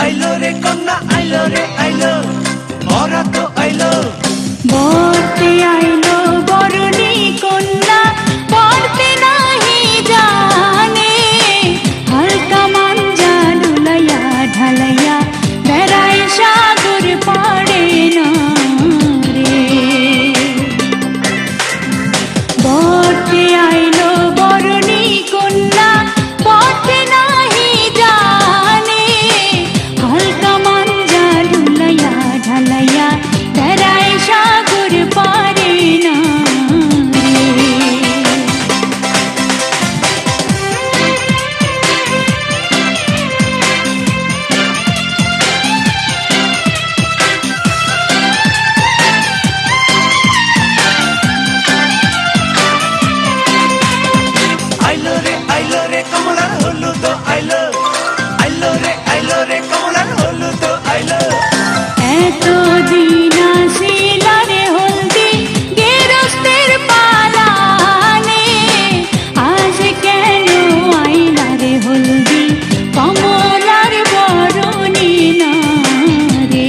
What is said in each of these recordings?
আইলো রে কন্যা আইলো রে আইলো বরাত আইলো বরতে আইলো বরণী কন্যা পড়তে নাহি জানে হালকা মাঞ্জা লুলাইয়া ঢালাইয়া বেড়ায় সাগর পাড়ে না রে বরতে আইলো বরণী কন্যা পড়তে নাহি জানে হালকা মাঞ্জা লুলাইয়া ঢালাইয়া বেড়ায় সাগর পারে না রে আইলো রে কমলার হলুদ আইলো আইলো রে কমলার হলুদ আইলো এত দিন আসিল রে হলদি গেরস্তের পালানে আজ কেন আইলা রে হলদি কমলার বরণী না রে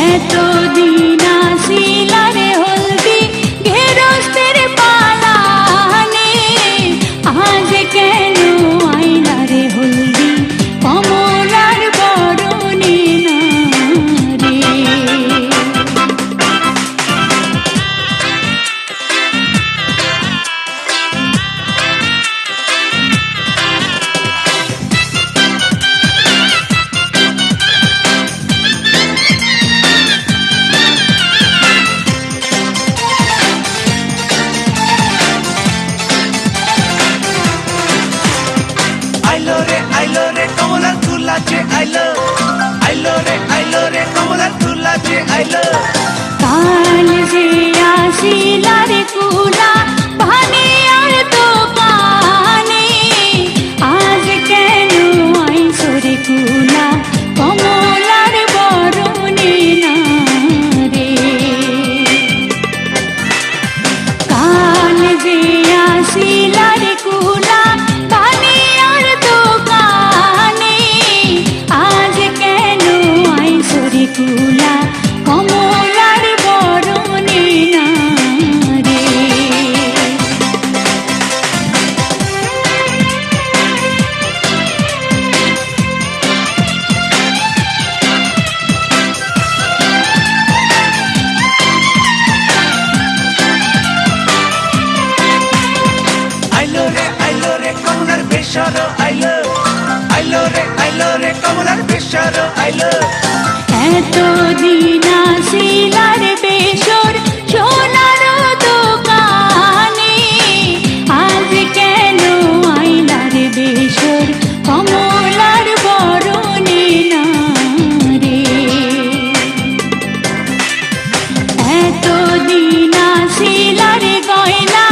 এত দিন আসিল রে হলদি গেরস্তের পালানে আজ কেন আইলা রে হলদি কমলার বরণী না রে আইলো রে কমলার তুলা যে আইলো রে কমলার তুলা যে আইলো কাল যে আসিলা রে কুলা ভানে আর দোকানে আজ কেন আইসো রে কুলা কমলার বরণী না রে কাল যে আসিলা রে কুলা ভানে আর দোকানে আজ কেন আইসো রে কুলা কমলার বরণী না রে আইলো রে কমলার বেশর আইলো রে কমলার বেশর আইলো এত দিন আসিলা রে বেশর সোনার দোকানে আজ কেন আইলা রে বেশর কমলার বরণী না রে এত দিন আসিলা রে গয়না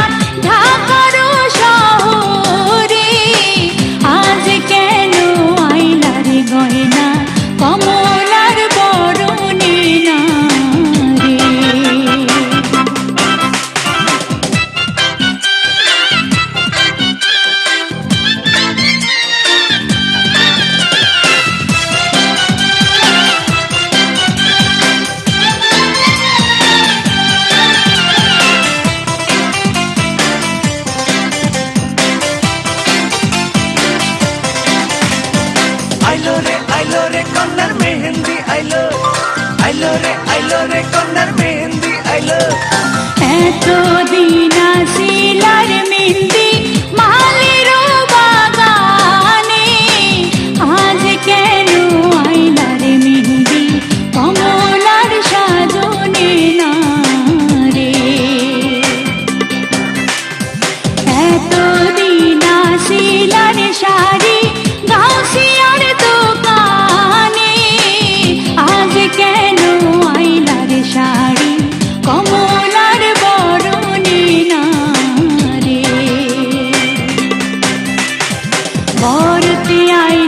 ঢাকার শহরে আজ কেন আইলা রে গয়না কমলার বরণী না রে আইলো রে কন্যার মেহেন্দি আইলো রে কন্যার মেহেন্দি আইলো এত দিন আসিলা রে মেহেন্দি মালের বাগানে আজ কেন আইলা রে মেহেন্দি কমলার সাজনে না রে এত দিন আসিলা রে শাড়ি গাউসিয়ার দোকানে আজ কেন আইলা রে শাড়ি কমলার বরণী না রে বরতে আই